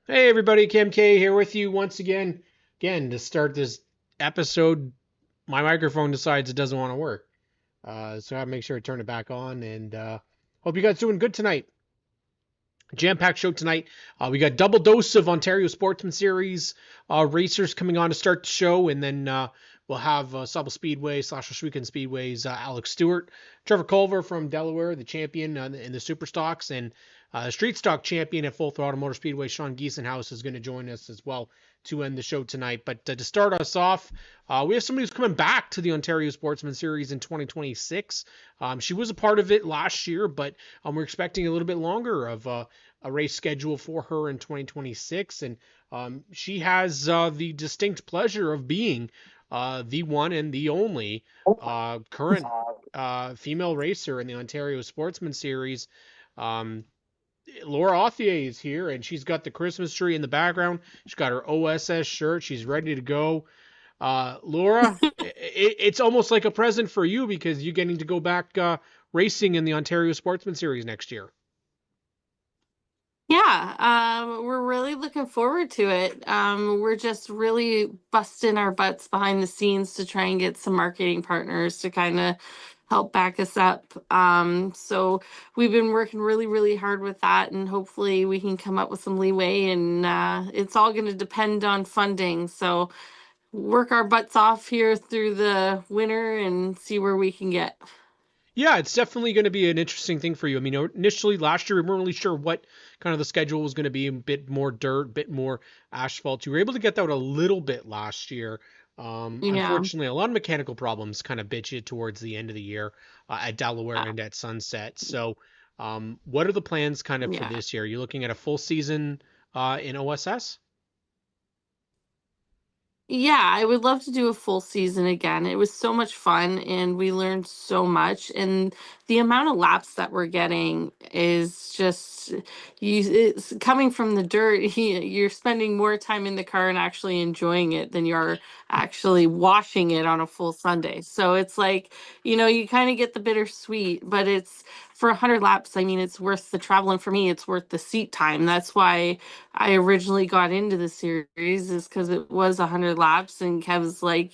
Hey everybody, Kim K here with you once again. Again, to start this episode, my microphone decides it doesn't want to work. So I have to make sure I turn it back on and hope you guys doing good tonight. Jam-packed show tonight. We got double dose of Ontario Sportsman Series racers coming on to start the show, and then we'll have Sauble Speedway / Shawinigan Speedway's Alex Stewart, Trevor Culver from Delaware, the champion in the Super Stocks, and Street Stock champion at Full Throttle Motor Speedway, Sean Giesenhaus, is going to join us as well to end the show tonight. But to start us off, we have somebody who's coming back to the Ontario Sportsman Series in 2026. She was a part of it last year, but we're expecting a little bit longer of a race schedule for her in 2026. And she has the distinct pleasure of being the one and the only current female racer in the Ontario Sportsman Series. Um, Laura Authier is here, and she's got the Christmas tree in the background. She's got her OSS shirt. She's ready to go. Laura, it's almost like a present for you because you're getting to go back racing in the Ontario Sportsman Series next year. Yeah, we're really looking forward to it. We're just really busting our butts behind the scenes to try and get some marketing partners to kind of help back us up. So we've been working really, really hard with that, and hopefully we can come up with some leeway. And it's all going to depend on funding. So work our butts off here through the winter and see where we can get. Yeah, it's definitely going to be an interesting thing for you. I mean, initially last year we weren't really sure what kind of the schedule was going to be. A bit more dirt, a bit more asphalt. You were able to get that a little bit last year. Yeah, Unfortunately, a lot of mechanical problems kind of bit you towards the end of the year at Delaware yeah, and at Sunset. So, what are the plans kind of for yeah. this year? You're looking at a full season in OSS? Yeah, I would love to do a full season again. It was so much fun and we learned so much. And the amount of laps that we're getting is just it's coming from the dirt. You're spending more time in the car and actually enjoying it than you're actually washing it on a full Sunday. So it's like, you kind of get the bittersweet, but it's for 100 laps. I mean, it's worth the travel. And for me, it's worth the seat time. That's why I originally got into the series is because it was 100 laps, and Kev's like,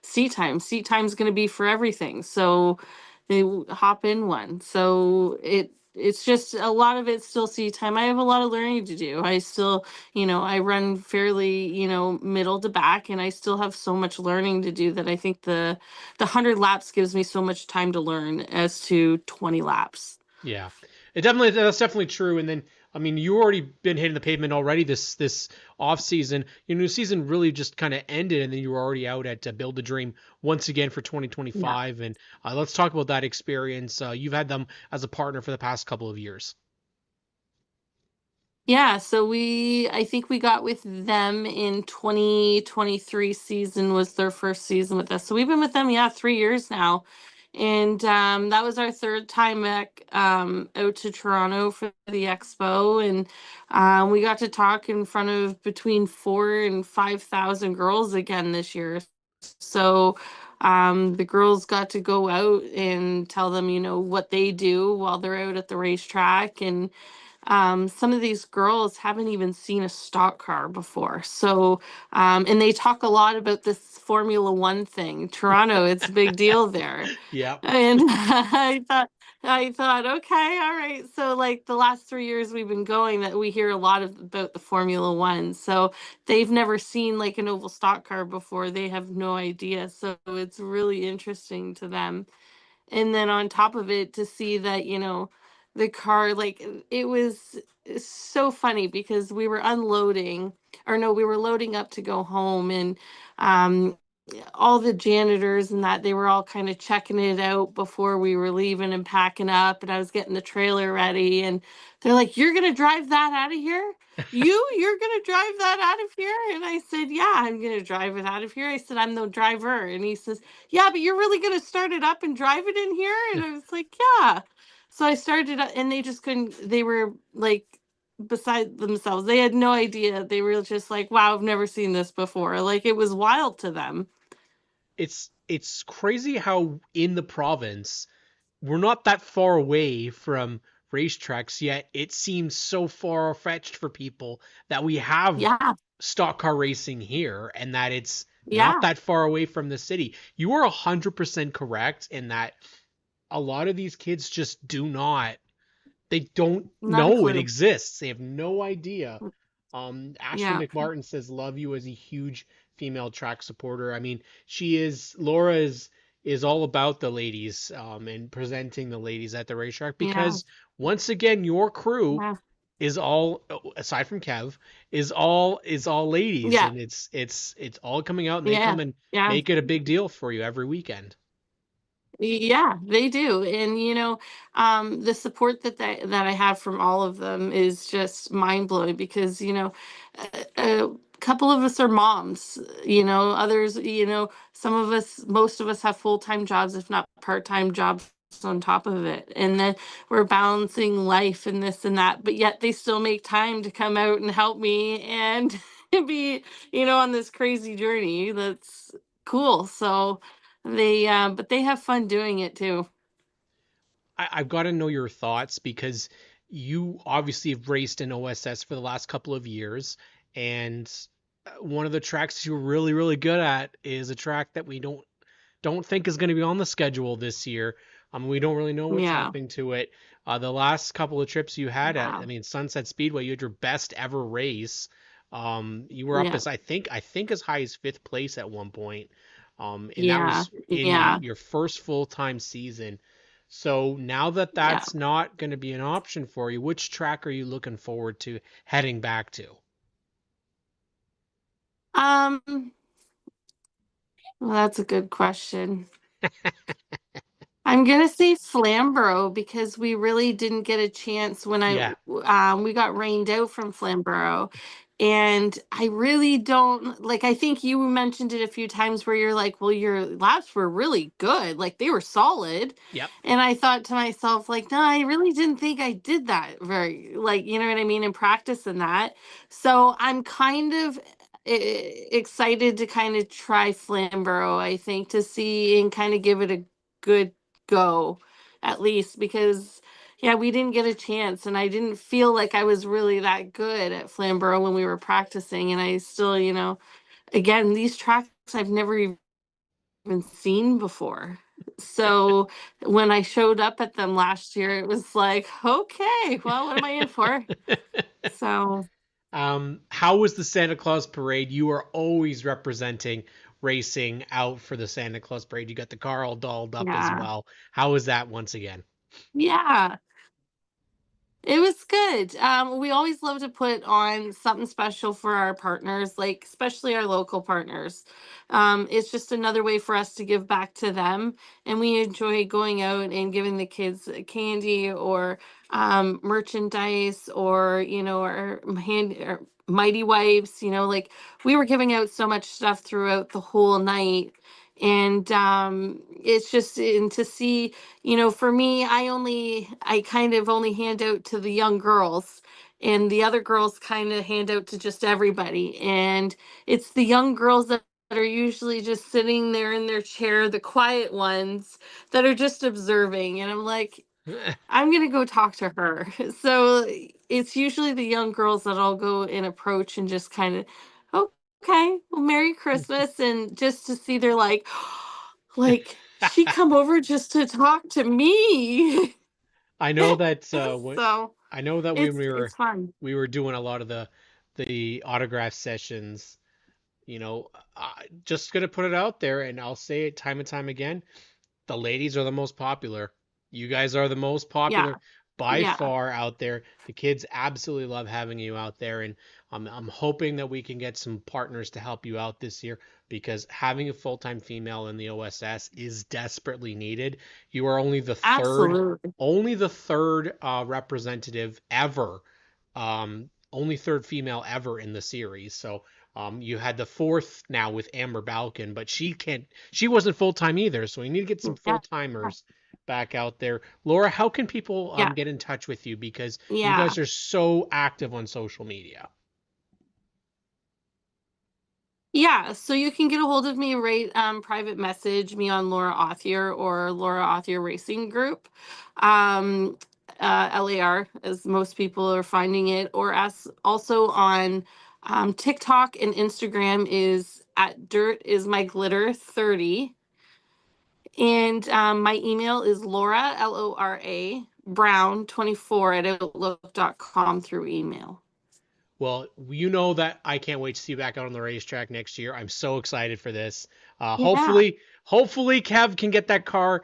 seat time's going to be for everything. So they hop in one. So it's just a lot of it's still seat time. I have a lot of learning to do. I still, I run fairly, middle to back, and I still have so much learning to do that I think the 100 laps gives me so much time to learn as to 20 laps. Yeah, that's definitely true. And then I mean, you already been hitting the pavement already this off season. Your new season really just kind of ended, and then you were already out at Build a Dream once again for Yeah. 2025. And let's talk about that experience. You've had them as a partner for the past couple of years. Yeah, so I think we got with them in 2023 season was their first season with us. So we've been with them, yeah, 3 years now. And that was our third time back out to Toronto for the expo. And we got to talk in front of between 4 and 5,000 girls again this year. So the girls got to go out and tell them, what they do while they're out at the racetrack. And some of these girls haven't even seen a stock car before. So, and they talk a lot about this Formula One thing. Toronto, it's a big deal there. Yeah, And I thought, okay, all right. So, like the last 3 years we've been going, that we hear a lot about the Formula One. So they've never seen like an oval stock car before. They have no idea. So it's really interesting to them. And then on top of it, to see that, the car, like it was so funny because we were unloading, or no, we were loading up to go home. And um all the janitors and that, they were all kind of checking it out before we were leaving and packing up, and I was getting the trailer ready, and they're like, "You're gonna drive that out of here? You're gonna drive that out of here?" And I said, "Yeah, I'm gonna drive it out of here." I said, "I'm the driver." And he says, "Yeah, but you're really gonna start it up and drive it in here?" And I was like, "Yeah." So I started up, and they just couldn't, they were like beside themselves. They had no idea. They were just like, "Wow, I've never seen this before." Like it was wild to them. it's crazy how in the province we're not that far away from racetracks, yet it seems so far-fetched for people that we have Yeah. stock car racing here and that it's not Yeah. that far away from the city. You are 100% correct in that a lot of these kids just they don't Not a know it clue. exists. They have no idea. Ashley Yeah. McMartin says, "Love you," as a huge female track supporter. I mean, Laura is all about the ladies, and presenting the ladies at the racetrack Yeah. because once again, your crew Yeah. is all, aside from Kev, is all ladies, Yeah. and it's all coming out, and they Yeah. come and Yeah. make it a big deal for you every weekend. Yeah, they do. And the support that I have from all of them is just mind blowing because, a couple of us are moms, others, some of us, most of us have full-time jobs, if not part-time jobs on top of it. And then we're balancing life and this and that, but yet they still make time to come out and help me and be, on this crazy journey. That's cool. So, but they have fun doing it too. I've got to know your thoughts because you obviously have raced in OSS for the last couple of years, and one of the tracks you're really, really good at is a track that we don't think is going to be on the schedule this year. We don't really know what's Yeah, happening to it. The last couple of trips you had at, yeah, I mean, Sunset Speedway, you had your best ever race. You were up yeah, as I think as high as fifth place at one point. And that yeah, was in yeah, your first full-time season. So now that yeah. that's not going to be an option for you, which track are you looking forward to heading back to? Um, well, that's a good question. I'm gonna say Flamborough because we really didn't get a chance when Yeah, we got rained out from Flamborough, and I really don't like. I think you mentioned it a few times where you're like, "Well, your laps were really good, like they were solid," yep. and I thought to myself, like, "No, I really didn't think I did that very, like, you know what I mean, in practice and that." So I'm kind of excited to kind of try Flamborough. I think to see and kind of give it a good go at least because yeah, we didn't get a chance and I didn't feel like I was really that good at Flamborough when we were practicing and I still, again, these tracks I've never even seen before. So when I showed up at them last year, it was like, okay, well, what am I in for? So How was the Santa Claus parade? You are always representing racing out for the Santa Claus parade. You got the car all dolled up as yeah. well. How was that once again? Yeah. It was good. We always love to put on something special for our partners, like especially our local partners. It's just another way for us to give back to them, and we enjoy going out and giving the kids candy or merchandise, or our hand or mighty wipes. Like we were giving out so much stuff throughout the whole night, and it's just and to see for me, I kind of only hand out to the young girls, and the other girls kind of hand out to just everybody. And it's the young girls that are usually just sitting there in their chair, the quiet ones that are just observing. And I'm like, I'm gonna go talk to her. So it's usually the young girls that I'll go and approach and just kind of, okay, well, Merry Christmas, and just to see they're like she come over just to talk to me. I know that So I know that when it's fun. we were doing a lot of the autograph sessions, just gonna put it out there, and I'll say it time and time again. The ladies are the most popular. You guys are the most Yeah, popular by yeah, far out there. The kids absolutely love having you out there, and I'm hoping that we can get some partners to help you out this year because having a full-time female in the OSS is desperately needed. You are absolutely. only the third representative ever, only third female ever in the series. So you had the fourth now with Amber Balkan, but she wasn't full time either. So we need to get some full Yeah, timers back out there. Laura, how can people yeah, get in touch with you because you yeah. guys are so active on social media? Yeah, so you can get a hold of me, right? Private message me on Laura Author or Laura Author Racing Group. Um, LAR, as most people are finding it, or as also on TikTok and Instagram is at Dirt is My Glitter 30. And my email is Laura, Lora, Brown 24 at outlook.com through email. Well, you know that I can't wait to see you back out on the racetrack next year. I'm so excited for this. Yeah. Hopefully, Kev can get that car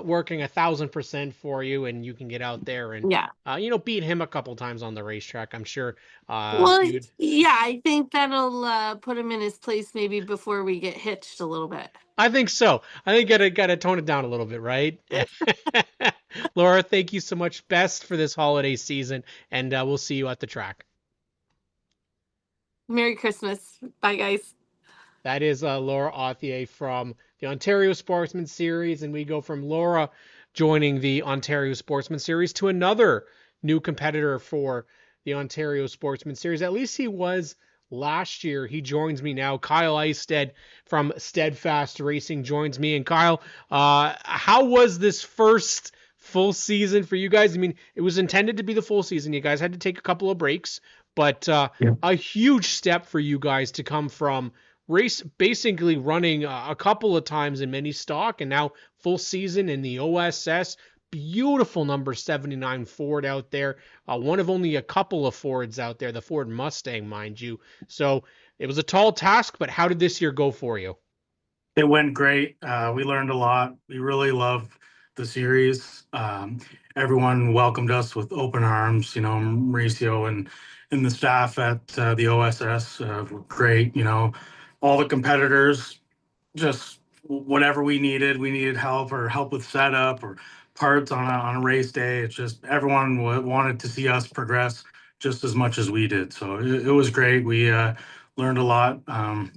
working 1,000% for you, and you can get out there and Yeah. beat him a couple times on the racetrack. I'm sure Well, you'd. yeah, I think that'll put him in his place maybe before we get hitched a little bit. I think so. I think gotta tone it down a little bit, right? Laura, thank you so much. Best for this holiday season, and we'll see you at the track. Merry Christmas. Bye, guys. That is Laura Authier from the Ontario Sportsman Series, and we go from Laura joining the Ontario Sportsman Series to another new competitor for the Ontario Sportsman Series. At least he was last year. He joins me now. Kyle Eisted from Steadfast Racing joins me. And Kyle, how was this first full season for you guys? I mean, it was intended to be the full season. You guys had to take a couple of breaks, but Yeah. a huge step for you guys to come from race basically running a couple of times in mini stock and now full season in the OSS. Beautiful number 79 Ford out there. One of only a couple of Fords out there, the Ford Mustang, mind you. So it was a tall task, but how did this year go for you? It went great. We learned a lot. We really loved the series. Everyone welcomed us with open arms. Mauricio and the staff at the OSS were great. All the competitors, just whatever we needed. We needed help or help with setup or parts on a race day. It's just everyone wanted to see us progress just as much as we did. So it was great. We learned a lot.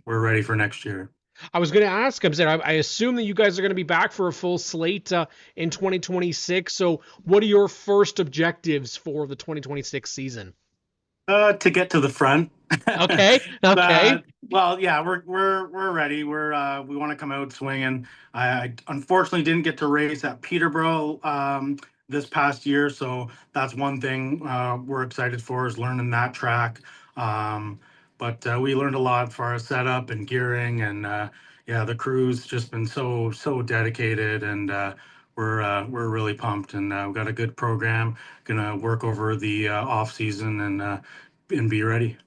We're ready for next year. I was going to ask, I assume that you guys are going to be back for a full slate in 2026. So what are your first objectives for the 2026 season? To get to the front. Okay, okay. uh, well, yeah, we're ready. We want to come out swinging. I unfortunately didn't get to race at Peterborough this past year, so that's one thing we're excited for is learning that track. But we learned a lot for our setup and gearing, and yeah, the crew's just been so dedicated, and we're really pumped, and we've got a good program. Gonna work over the off season and be ready.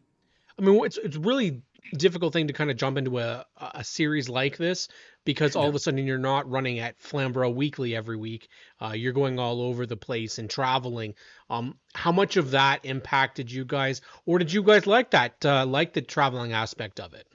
I mean, it's really difficult thing to kind of jump into a series like this because all Yeah. of a sudden you're not running at Flamborough Weekly every week. You're going all over the place and traveling. How much of that impacted you guys, or did you guys like that, like the traveling aspect of it?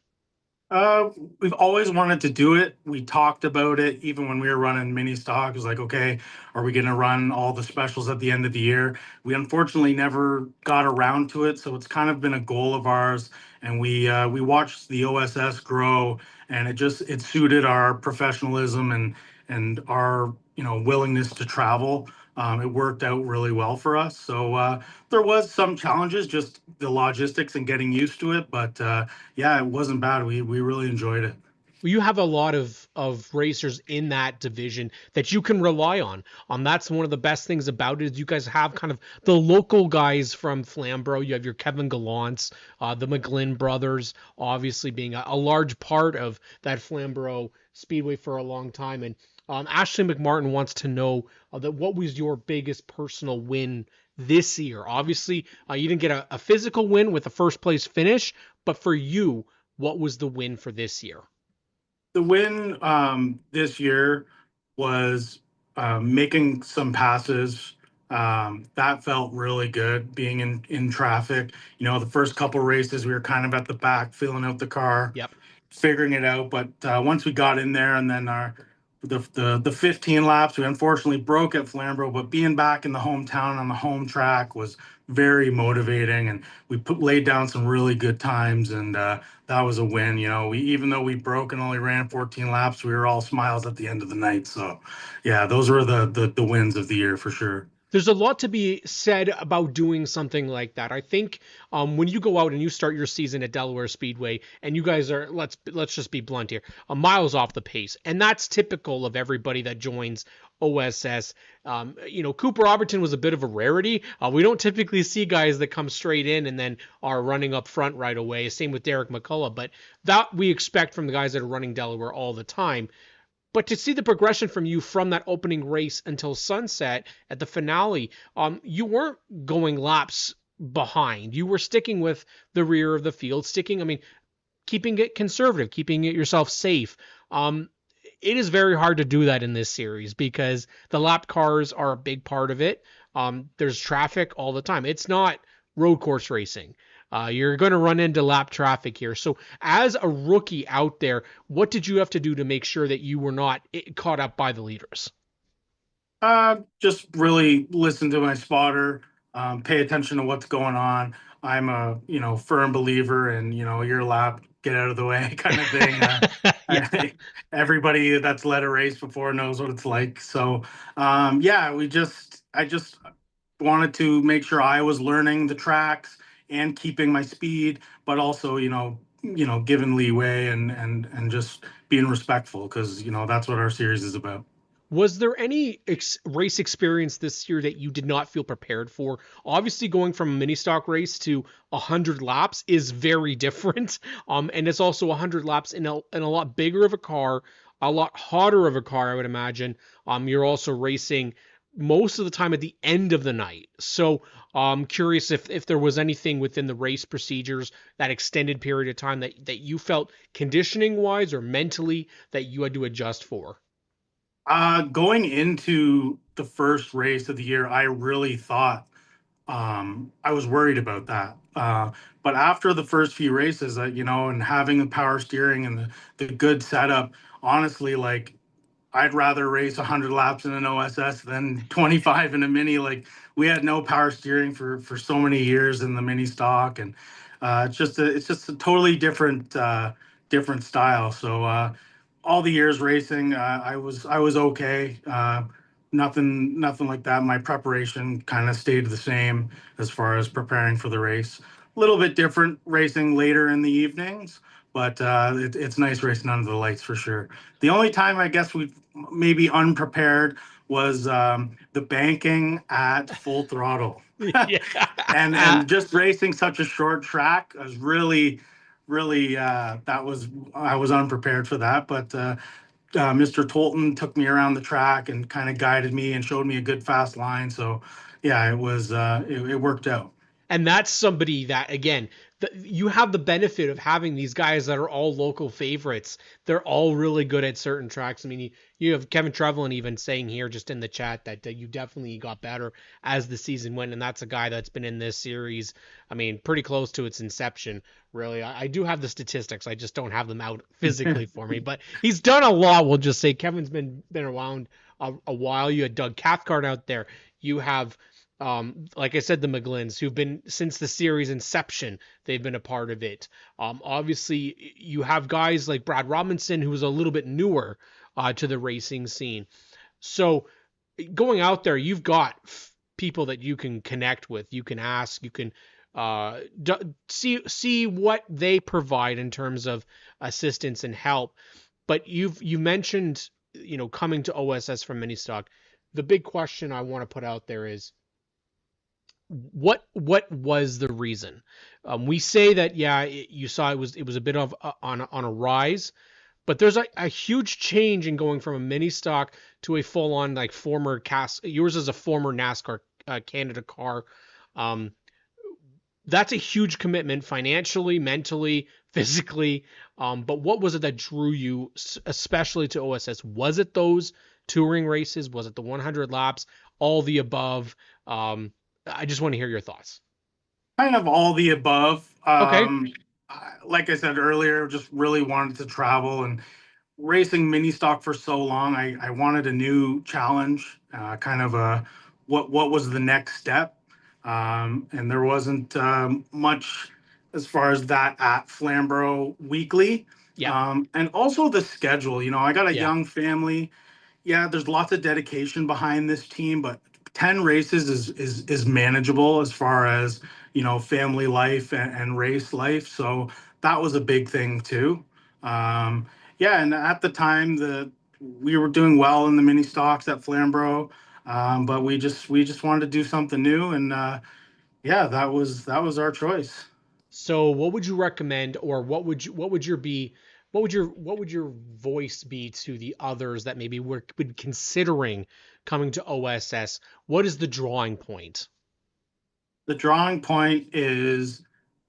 We've always wanted to do it. We talked about it even when we were running mini stock. It was like, okay, are we going to run all the specials at the end of the year? We unfortunately never got around to it, so it's kind of been a goal of ours. And we watched the OSS grow, and it suited our professionalism and our willingness to travel. It worked out really well for us. So there was some challenges, just the logistics and getting used to it, but. Yeah, it wasn't bad. We really enjoyed it. Well, you have a lot of racers in that division that you can rely on. That's one of the best things about it is you guys have kind of the local guys from Flamborough. You have your Kevin Gallants, the McGlynn brothers, obviously being a large part of that Flamborough Speedway for a long time. And Ashley McMartin wants to know that what was your biggest personal win this year? Obviously, you didn't get a physical win with a first place finish, but for you, what was the win for this year? The win this year was making some passes. That felt really good being in traffic. The first couple races, we were kind of at the back, filling out the car, Yep. figuring it out. But once we got in there, and then the 15 laps, we unfortunately broke at Flamborough. But being back in the hometown on the home track was very motivating, and we laid down some really good times, and that was a win. We even though we broke and only ran 14 laps, we were all smiles at the end of the night. So, yeah, those were the wins of the year for sure. There's a lot to be said about doing something like that. I think when you go out and you start your season at Delaware Speedway, and you guys are, let's just be blunt here, miles off the pace, and that's typical of everybody that joins OSS. Cooper Robertson was a bit of a rarity. We don't typically see guys that come straight in and then are running up front right away. Same with Derek McCullough, but that we expect from the guys that are running Delaware all the time. But to see the progression from you from that opening race until sunset at the finale, you weren't going laps behind. You were sticking with the rear of the field, keeping it conservative, keeping it yourself safe. It is very hard to do that in this series because the lap cars are a big part of it. There's traffic all the time. It's not road course racing. You're going to run into lap traffic here. So as a rookie out there, what did you have to do to make sure that you were not caught up by the leaders? Just really listen to my spotter, pay attention to what's going on. I'm a, firm believer in, your lap, get out of the way kind of thing. Yeah. Everybody that's led a race before knows what it's like. So, yeah, I just wanted to make sure I was learning the tracks and keeping my speed, but also, giving leeway and just being respectful because, that's what our series is about. Was there any race experience this year that you did not feel prepared for? Obviously, going from a mini stock race to 100 laps is very different. And it's also 100 laps in a lot bigger of a car, a lot hotter of a car, I would imagine. You're also racing most of the time at the end of the night. So I'm curious if there was anything within the race procedures, that extended period of time that you felt conditioning wise or mentally that you had to adjust for. Going into the first race of the year, I really thought I was worried about that. But after the first few races, and having the power steering and the good setup, honestly, like I'd rather race 100 laps in an OSS than 25 in a mini. Like we had no power steering for so many years in the mini stock, and it's just a totally different style. So all the years racing, I was okay. Nothing like that. My preparation kind of stayed the same as far as preparing for the race. A little bit different racing later in the evenings, but it's nice racing under the lights for sure. The only time I guess we maybe unprepared was the banking at full throttle. And Yeah. just racing such a short track, I was really I was unprepared for that. But Mr. Tolton took me around the track and kind of guided me and showed me a good fast line. So yeah, it worked out. And that's somebody that, again, you have the benefit of having these guys that are all local favorites. They're all really good at certain tracks. I mean, you have Kevin Trevelyan even saying here just in the chat that you definitely got better as the season went. And that's a guy that's been in this series, I mean, pretty close to its inception, really. I do have the statistics. I just don't have them out physically for me. But he's done a lot, we'll just say. Kevin's been around a while. You had Doug Cathcart out there. You have like I said, the McGlyns, who've been since the series inception, they've been a part of it. Obviously, you have guys like Brad Robinson, who was a little bit newer to the racing scene. So going out there, you've got people that you can connect with, you can ask, you can see what they provide in terms of assistance and help. But you mentioned, coming to OSS from mini stock. The big question I want to put out there is, what was the reason? We say that, yeah, you saw it was a bit of on a rise, but there's a huge change in going from a mini stock to a full on, like, former cast. Yours is a former NASCAR Canada car. That's a huge commitment financially, mentally, physically. But what was it that drew you especially to OSS? Was it those touring races? Was it the 100 laps? All the above? I just want to hear your thoughts. Kind of all the above. Okay. Like I said earlier, just really wanted to travel and racing mini stock for so long. I wanted a new challenge, kind of what was the next step. And there wasn't much as far as that at Flamborough Weekly. Yeah. And also the schedule. I got a Yeah. young family. Yeah, there's lots of dedication behind this team, but 10 races is manageable as far as, family life and race life. So that was a big thing too. Um, yeah, and at the time we were doing well in the mini stocks at Flamborough, but we just wanted to do something new, and yeah, that was our choice. So what would you recommend, or what would your voice be to the others that maybe were would considering coming to OSS? What is the drawing point? The drawing point is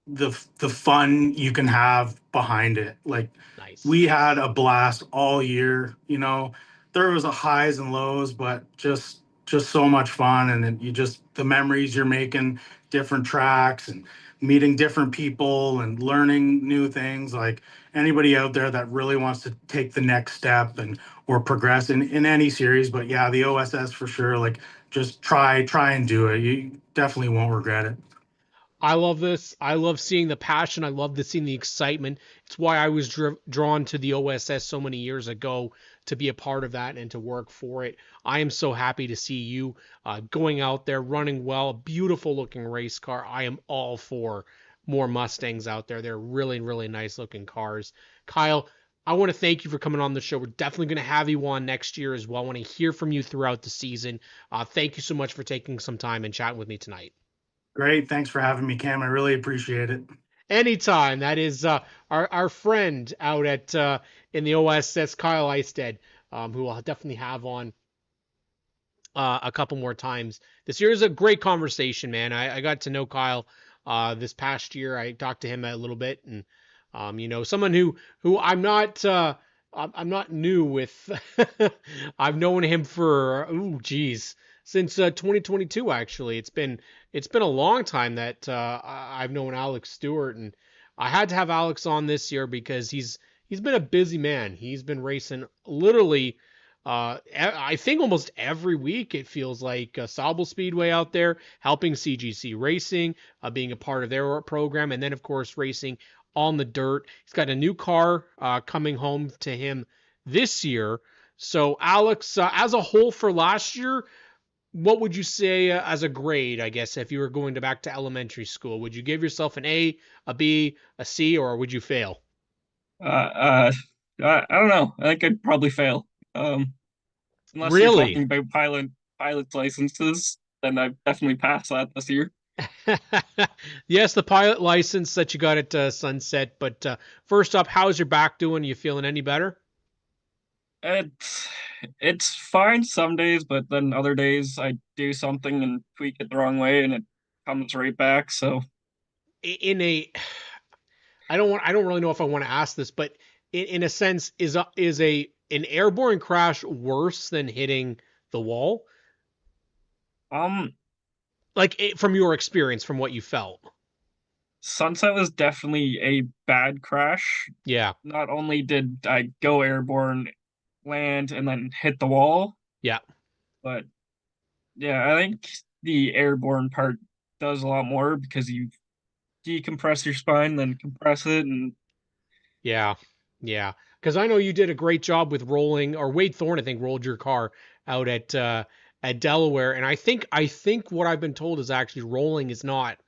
the fun you can have behind it. Like, Nice. we had a blast all year. There was a highs and lows, but just so much fun, and then the memories you're making, different tracks, and meeting different people and learning new things. Like, anybody out there that really wants to take the next step and or progress in any series, but yeah, the OSS for sure. Like, just try and do it. You definitely won't regret it. I love this. I love seeing the passion. I love seeing the excitement. It's why I was drawn to the OSS so many years ago to be a part of that and to work for it. I am so happy to see you going out there, running well, a beautiful looking race car. I am all for more Mustangs out there. They're really, really nice looking cars. Kyle, I want to thank you for coming on the show. We're definitely going to have you on next year as well. I want to hear from you throughout the season. Thank you so much for taking some time and chatting with me tonight. Great. Thanks for having me, Cam. I really appreciate it. Anytime. That is our friend out at in the OSS, Kyle Eisted, who we'll definitely have on a couple more times. This year is a great conversation, man. I got to know Kyle this past year. I talked to him a little bit, and someone who I'm not new with. I've known him for geez, since 2022 actually. It's been a long time that I've known Alex Stewart, and I had to have Alex on this year because he's been a busy man. He's been racing literally I think almost every week it feels like Sauble Speedway out there helping CGC Racing, being a part of their program, and then of course racing on the dirt. He's got a new car coming home to him this year. So Alex, as a whole for last year, what would you say as a grade? I guess if you were going back to elementary school, would you give yourself an A, a B, a C, or would you fail? Uh, uh, I don't know. I think I'd probably fail. Unless you're Really? talking about pilot's licenses, then I've definitely passed that this year. Yes, the pilot license that you got at Sunset. But first up, how's your back doing? You feeling any better? It's it's fine some days, but then other days I do something and tweak it the wrong way, and it comes right back. So In a, I don't really know if I want to ask this, but in a sense, is an airborne crash worse than hitting the wall? um, Like from your experience, from what you felt. Sunset was definitely a bad crash. Yeah, Not only did I go airborne, land, and then hit the wall, yeah. but yeah, I think the airborne part does a lot more because you decompress your spine, then compress it, and Yeah, yeah. Because I know you did a great job with rolling, or Wade Thorne, I think, rolled your car out at Delaware, and I think what I've been told is actually rolling is not.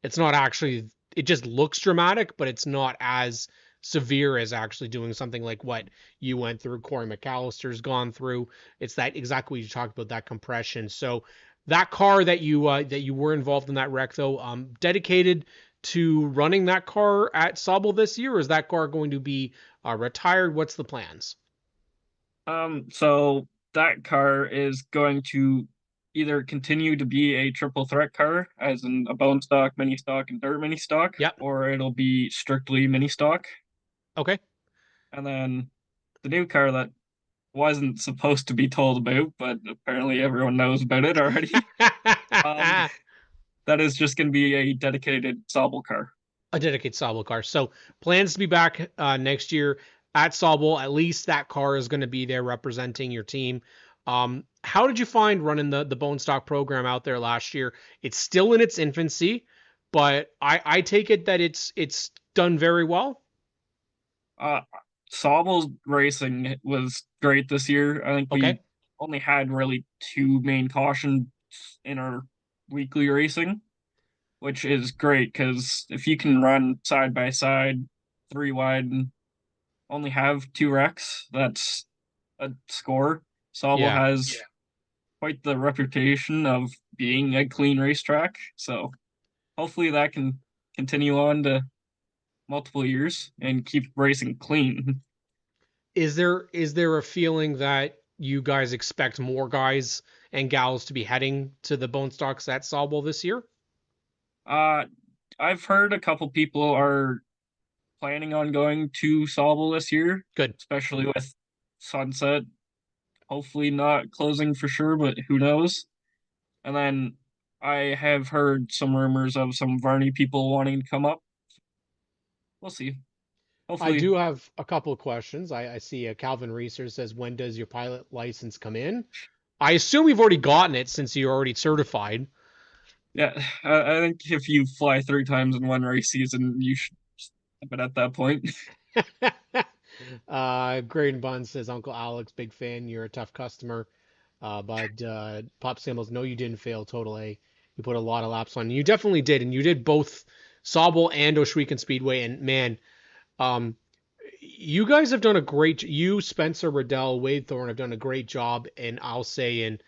It's not actually. It just looks dramatic, but it's not as severe as actually doing something like what you went through. Corey McAllister's gone through. It's that exactly what you talked about, that compression. So that car that you were involved in that wreck though, dedicated to running that car at Sauble this year, or is that car going to be retired? What's the plans? so that car is going to either continue to be a triple threat car, as in a bone stock, mini stock, and dirt mini stock, Yep. or it'll be strictly mini stock. Okay. And then the new car that wasn't supposed to be told about, but apparently everyone knows about it already. Um, that is just going to be a dedicated Sobel car. A dedicated Sauble car. So plans to be back next year at Sauble. At least that car is going to be there representing your team. How did you find running the bone stock program out there last year? It's still in its infancy, but I take it that it's done very well. Uh, Sobel's racing was great this year. I think we Okay. only had really two main caution in our weekly racing, which is great because if you can run side by side, three wide, and only have two wrecks, that's a score. Sauble Yeah. has quite the reputation of being a clean racetrack, so hopefully that can continue on to multiple years and keep racing clean. Is there a feeling that you guys expect more guys and gals to be heading to the Bone Stocks at Sawbull this year? Uh, I've heard a couple people are planning on going to Sauble this year, Good. especially with Sunset. Hopefully not closing for sure, but who knows? And then I have heard some rumors of some Varney people wanting to come up. We'll see. I Hopefully, do have a couple of questions. I see Calvin Reeser says, when does your pilot license come in? I assume you've already gotten it since you're already certified. yeah. I think if you fly 3 times in one race season, you should have it at that point. Graydon Bunn says, Uncle Alex, big fan. You're a tough customer. But Pop Samuels, no, you didn't fail Total A. You put a lot of laps on. You definitely did, and you did both Sauble and Oshwegan Speedway. And man, um, you guys have done a great. You, Spencer Riddell, Wade Thorne have done a great job, and I'll say in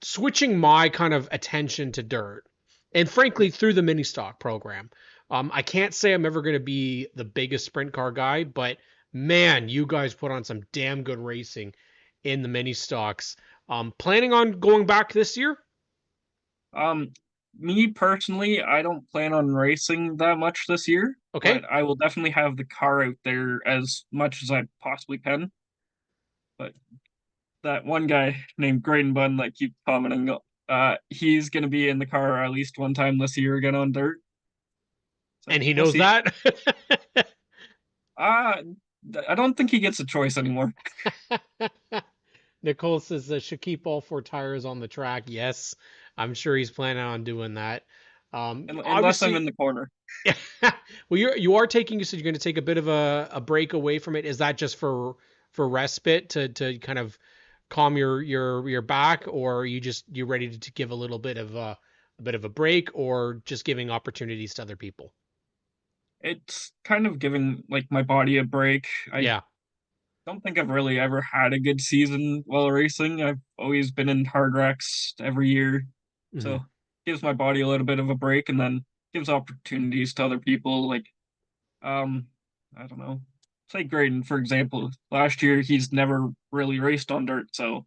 switching my kind of attention to dirt, and frankly through the mini stock program. I can't say I'm ever going to be the biggest sprint car guy, but man, you guys put on some damn good racing in the mini stocks. Planning on going back this year? Um, Me personally, I don't plan on racing that much this year, but Okay. I will definitely have the car out there as much as I possibly can. But that one guy named Graydon Bunn that keeps commenting, he's gonna be in the car at least one time this year again on dirt. So And he we'll knows see. that. Uh, I don't think he gets a choice anymore. Nicole says should keep all four tires on the track. Yes, I'm sure he's planning on doing that. Unless I'm in Obviously, the corner. well, you are taking. You said you're going to take a bit of a break away from it. Is that just for respite to kind of calm your back, or are you ready to give a little bit of a bit of a break, or just giving opportunities to other people? It's kind of giving like my body a break. I Yeah. don't think I've really ever had a good season while racing. I've always been in hard wrecks every year. Hmm. So gives my body a little bit of a break and then gives opportunities to other people. Like, um, I don't know. Say Graydon, for example. Last year he's never really raced on dirt, so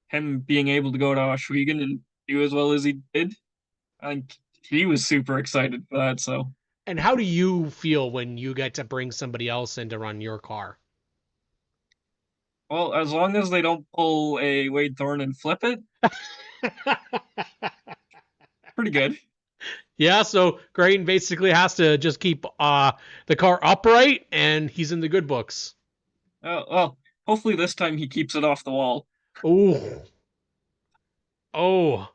him being able to go to Oshwegan and do as well as he did, I think he was super excited for that. So And how do you feel when you get to bring somebody else in to run your car? well, as long as they don't pull a Wade Thorne and flip it, pretty good. Yeah, so Graydon basically has to just keep the car upright, and he's in the good books. Well, hopefully this time he keeps it off the wall. Ooh, oh,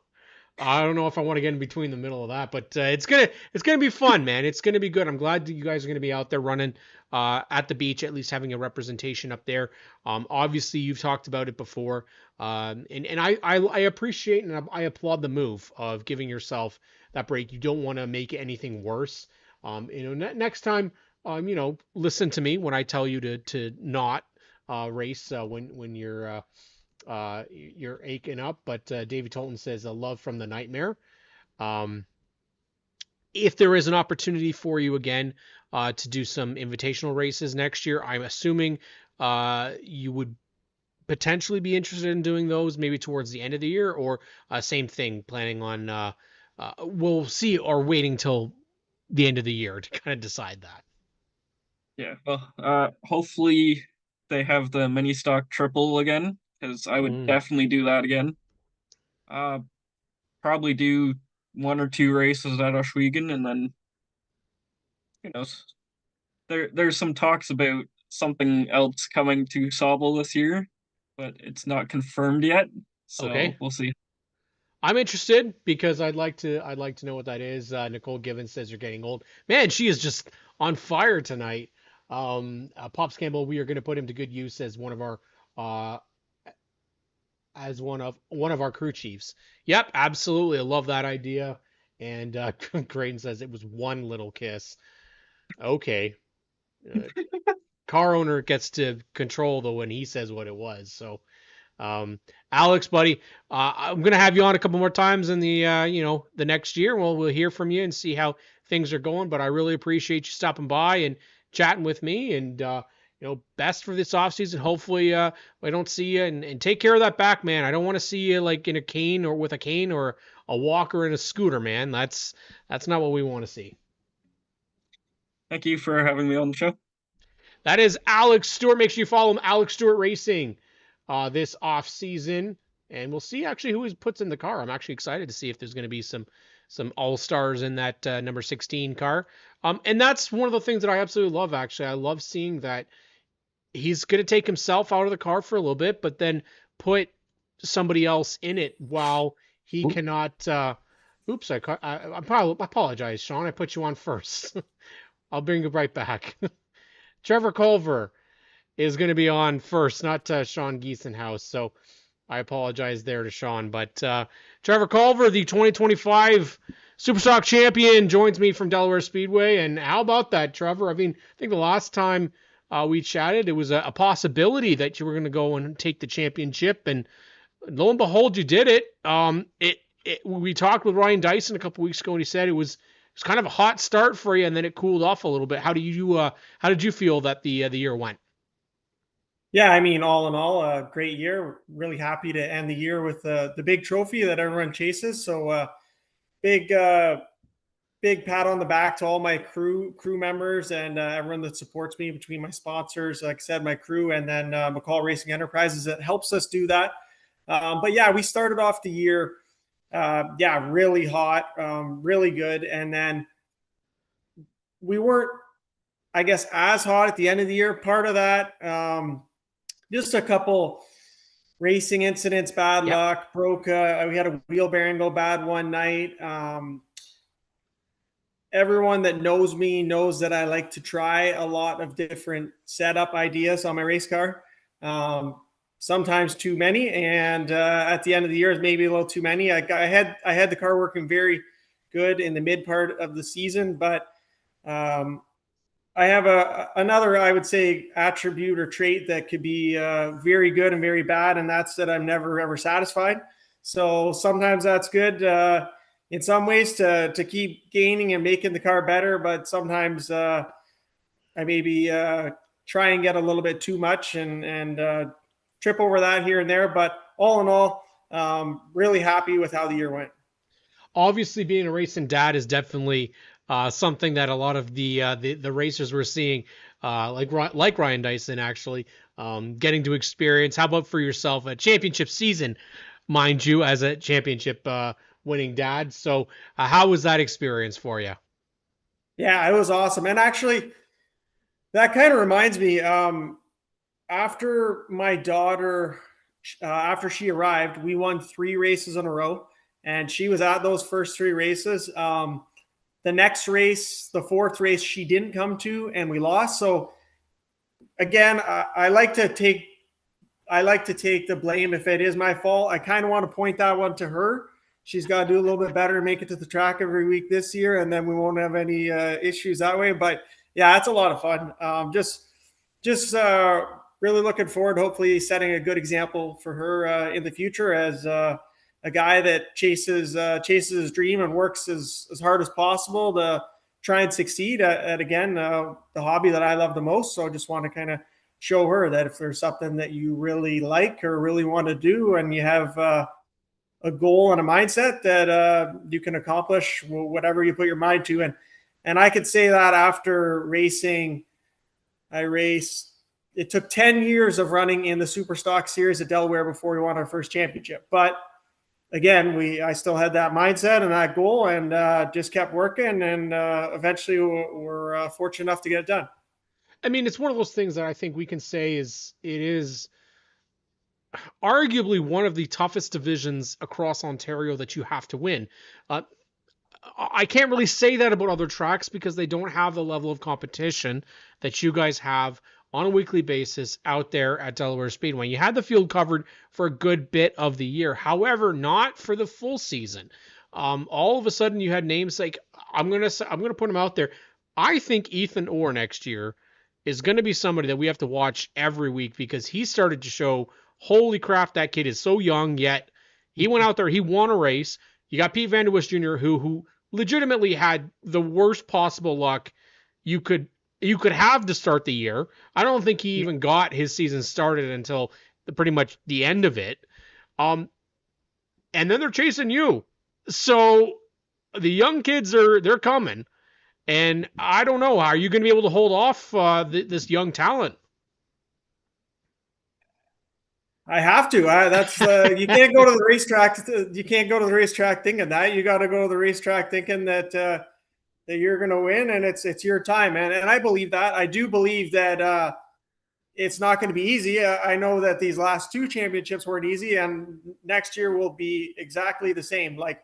I don't know if I want to get in between the middle of that, but it's gonna be fun, man. It's gonna be good. I'm glad that you guys are gonna be out there running at the beach, at least having a representation up there. Obviously you've talked about it before, and I appreciate and I applaud the move of giving yourself that break. You don't want to make anything worse. Next time, listen to me when I tell you to not race when you're aching up. But Davey Tolton says a love from the nightmare. Um, if there is an opportunity for you again to do some invitational races next year, I'm assuming you would potentially be interested in doing those maybe towards the end of the year, or same thing, planning on we'll see, or waiting till the end of the year to kind of decide that. Yeah, well, hopefully they have the mini stock triple again, because I would Mm. definitely do that again. Uh, Probably do one or two races at Oshwegan, and then who knows? There's some talks about something else coming to Sobel this year, but it's not confirmed yet, Okay. so we'll see. I'm interested because I'd like to know what that is. Nicole Givens says you're getting old. Man, she is just on fire tonight. Pops Campbell, we are going to put him to good use as one of our uh, as one of our crew chiefs. Yep, absolutely. I love that idea. And Creighton says it was one little kiss. Okay. Uh, car owner gets to control the when he says what it was. So, Alex, buddy, I'm gonna have you on a couple more times in the the next year. We'll hear from you and see how things are going. But I really appreciate you stopping by and chatting with me. And best for this offseason. Hopefully, I don't see you and take care of that back, man. I don't want to see you like in a cane or with a cane or a walker and a scooter, man. That's not what we want to see. Thank you for having me on the show. That is Alex Stewart. Make sure you follow him, Alex Stewart Racing, this off season, and we'll see actually who he puts in the car. I'm actually excited to see if there's going to be some all stars in that number 16 car. And that's one of the things that I absolutely love. Actually, I love seeing that he's going to take himself out of the car for a little bit, but then put somebody else in it while he cannot. Oops, I apologize, Sean. I put you on first. I'll bring you right back. Trevor Culver is going to be on first, not Sean Giesenhaus. So I apologize there to Sean. But Trevor Culver, the 2025 Superstock champion, joins me from Delaware Speedway. And how about that, Trevor? I mean, I think the last time we chatted, it was a possibility that you were going to go and take the championship. And lo and behold, you did it. We talked with Ryan Dyson a couple weeks ago, and he said it was kind of a hot start for you, and then it cooled off a little bit. How did you feel that the year went? Yeah, I mean, all in all, a great year. Really happy to end the year with the big trophy that everyone chases. So big pat on the back to all my crew members and everyone that supports me between my sponsors, like I said, my crew, and then McCall Racing Enterprises that helps us do that. But yeah, we started off the year really hot, really good. And then we weren't, I guess, as hot at the end of the year. Part of that, just a couple racing incidents, bad luck, broke. We had a wheel bearing go bad one night. Everyone that knows me knows that I like to try a lot of different setup ideas on my race car. Sometimes too many, and at the end of the year, maybe a little too many. I had the car working very good in the mid part of the season, but I have another, I would say, attribute or trait that could be very good and very bad, and that's that I'm never ever satisfied. So sometimes that's good in some ways to keep gaining and making the car better, but sometimes I maybe try and get a little bit too much and trip over that here and there. But all in all, really happy with how the year went. Obviously, being a racing dad is definitely something that a lot of the racers we're seeing, like Ryan Dyson, actually getting to experience. How about for yourself, a championship season, mind you, as a championship winning dad? So how was that experience for you? Yeah, it was awesome. And actually, that kind of reminds me, after my daughter, after she arrived, we won 3 races in a row, and she was at those first 3 races. The next race, the 4th race, she didn't come to, and we lost. So again, I like to take the blame if it is my fault. I kind of want to point that one to her. She's got to do a little bit better and make it to the track every week this year, and then we won't have any issues that way. But yeah, it's a lot of fun. Just really looking forward, hopefully setting a good example for her in the future as a guy that chases his dream and works as hard as possible to try and succeed at again, the hobby that I love the most. So I just want to kind of show her that if there's something that you really like or really want to do, and you have a goal and a mindset that you can accomplish whatever you put your mind to. And I could say that after racing, it took 10 years of running in the Superstock series at Delaware before we won our first championship. But again, I still had that mindset and that goal, and just kept working, and eventually we're fortunate enough to get it done. I mean, it's one of those things that I think we can say it is arguably one of the toughest divisions across Ontario that you have to win. I can't really say that about other tracks because they don't have the level of competition that you guys have on a weekly basis out there at Delaware Speedway. You had the field covered for a good bit of the year. However, not for the full season. All of a sudden you had names like, I'm going to put them out there. I think Ethan Orr next year is going to be somebody that we have to watch every week, because he started to show, holy crap, that kid is so young, yet he went out there, he won a race. You got Pete Vanderwist Jr., who legitimately had the worst possible luck you could have to start the year. I don't think he even got his season started until pretty much the end of it. And then they're chasing you. So the young kids they're coming. And I don't know, are you going to be able to hold off this young talent? I have to. That's you can't go to the racetrack. You can't go to the racetrack thinking that. You got to go to the racetrack thinking that that you're going to win, and it's your time, and I believe that. I do believe that it's not going to be easy. I know that these last 2 championships weren't easy, and next year will be exactly the same. Like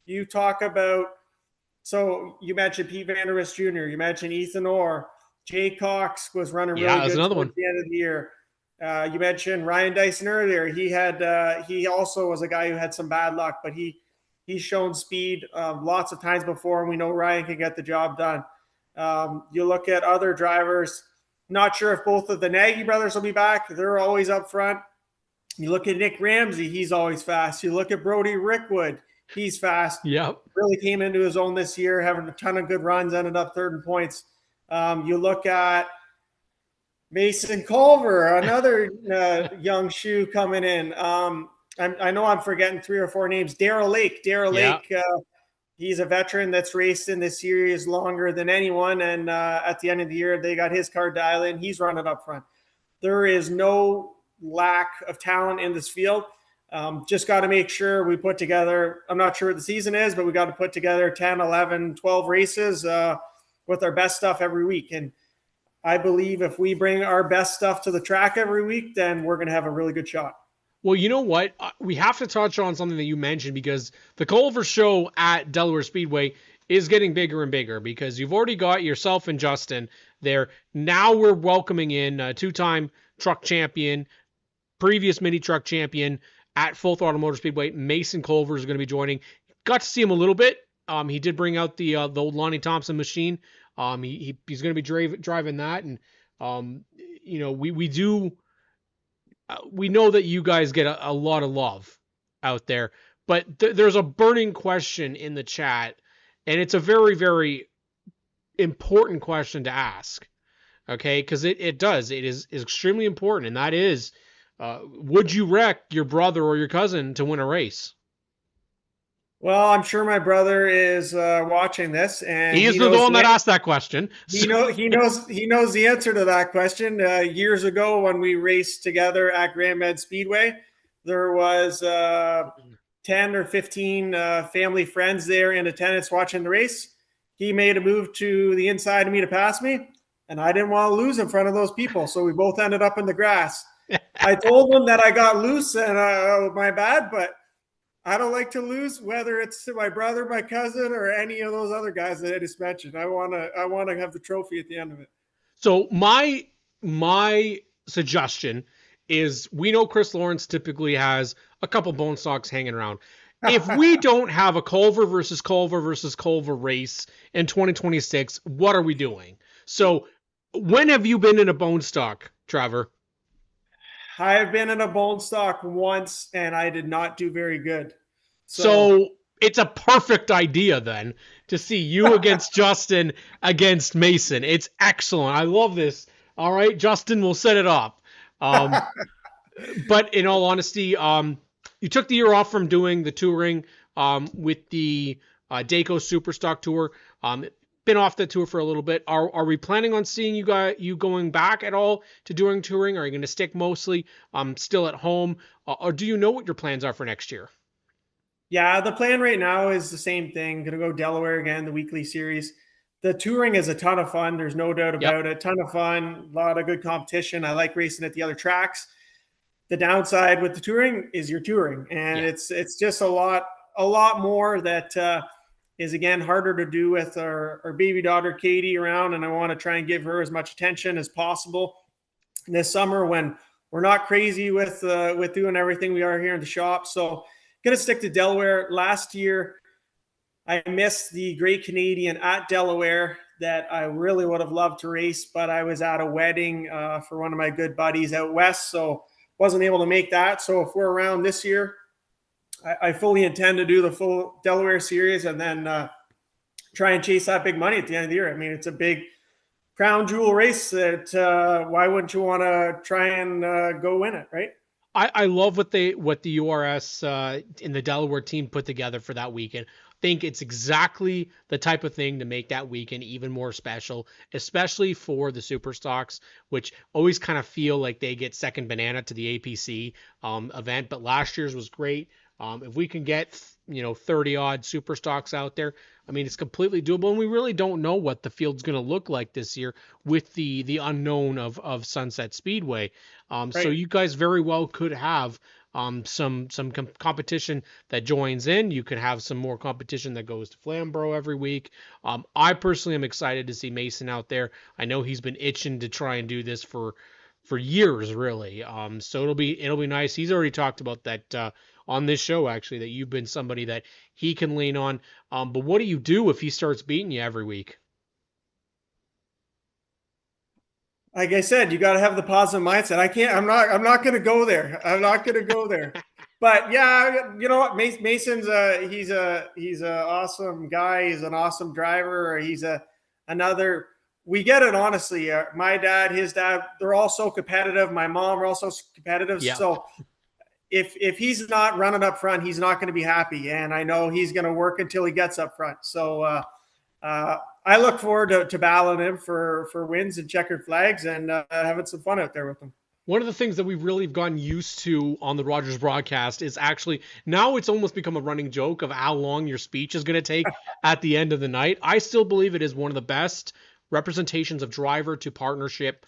you talk about, so you mentioned Pete Vanderwist Jr., you mentioned Ethan Orr, Jay Cox was running really good another towards one. the end of the year. You mentioned Ryan Dyson earlier. He also was a guy who had some bad luck, but he's shown speed lots of times before, and we know Ryan can get the job done. You look at other drivers. Not sure if both of the Nagy brothers will be back. They're always up front. You look at Nick Ramsey. He's always fast. You look at Brody Rickwood. He's fast. Yep. Really came into his own this year, having a ton of good runs, ended up third in points. You look at Mason Culver, another young shoe coming in. I know I'm forgetting 3 or 4 names. Darrell Lake. Lake, he's a veteran that's raced in this series longer than anyone. And at the end of the year, they got his car dialed in. He's running up front. There is no lack of talent in this field. Just got to make sure we put together, I'm not sure what the season is, but we got to put together 10, 11, 12 races with our best stuff every week. And I believe if we bring our best stuff to the track every week, then we're going to have a really good shot. Well, you know what? We have to touch on something that you mentioned, because the Culver show at Delaware Speedway is getting bigger and bigger, because you've already got yourself and Justin there. Now we're welcoming in a 2-time truck champion, previous mini truck champion at Full Throttle Motor Speedway. Mason Culver is going to be joining. Got to see him a little bit. He did bring out the old Lonnie Thompson machine. He's going to be driving that, and we know that you guys get a lot of love out there, but there's a burning question in the chat, and it's a very, very important question to ask. Okay, because it is extremely important, and that is, would you wreck your brother or your cousin to win a race? Well, I'm sure my brother is watching this, and he is the one that asked that question. He knows the answer to that question. Years ago, when we raced together at Grand Med Speedway, there was 10 or 15 family friends there in attendance watching the race. He made a move to the inside of me to pass me, and I didn't want to lose in front of those people, so we both ended up in the grass. I told him that I got loose, and my bad, but I don't like to lose, whether it's to my brother, my cousin, or any of those other guys that I just mentioned. I want to have the trophy at the end of it. So my suggestion is, we know Chris Lawrence typically has a couple bone stocks hanging around. If we don't have a Culver versus Culver versus Culver race in 2026, what are we doing? So when have you been in a bone stock, Trevor? I have been in a bone stock once, and I did not do very good. So it's a perfect idea then to see you against Justin against Mason. It's excellent. I love this. All right, Justin, we'll set it up. But in all honesty, you took the year off from doing the touring with the Dayco Superstock Tour. Been off the tour for a little bit. Are we planning on seeing you going back at all to doing touring? Are you going to stick mostly still at home? Or do you know what your plans are for next year? Yeah, the plan right now is the same thing. Going to go Delaware again, the weekly series. The touring is a ton of fun. There's no doubt about it. Ton of fun, a lot of good competition. I like racing at the other tracks. The downside with the touring is you're touring, and it's just a lot more that is, again, harder to do with our baby daughter Katie around, and I want to try and give her as much attention as possible. this summer when we're not crazy with doing everything we are here in the shop. So going to stick to Delaware. Last year, I missed the Great Canadian at Delaware that I really would have loved to race, but I was at a wedding for one of my good buddies out west, so wasn't able to make that. So if we're around this year, I fully intend to do the full Delaware series and then try and chase that big money at the end of the year. I mean, it's a big crown jewel race that why wouldn't you want to try and go win it, right? I love what the URS and the Delaware team put together for that weekend. Think it's exactly the type of thing to make that weekend even more special, especially for the super stocks, which always kind of feel like they get second banana to the APC event. But last year's was great. If we can get 30 odd super stocks out there, I mean, it's completely doable, and we really don't know what the field's going to look like this year with the unknown of Sunset Speedway. Right. So you guys very well could have some competition that joins in. You can have some more competition that goes to Flamborough every week. I personally am excited to see Mason out there. I know he's been itching to try and do this for years, really. So it'll be nice. He's already talked about that on this show, actually, that you've been somebody that he can lean on. But what do you do if he starts beating you every week? Like I said, you got to have the positive mindset. I'm not going to go there. I'm not going to go there. But yeah, you know what? Mason's he's a awesome guy. He's an awesome driver. He's another. We get it, honestly. My dad, his dad, they're all so competitive. My mom are also competitive. Yeah. So if he's not running up front, he's not going to be happy. And I know he's going to work until he gets up front. So I look forward to battling him for wins and checkered flags and having some fun out there with him. One of the things that we've really gotten used to on the Rogers broadcast is actually now it's almost become a running joke of how long your speech is going to take at the end of the night. I still believe it is one of the best representations of driver to partnership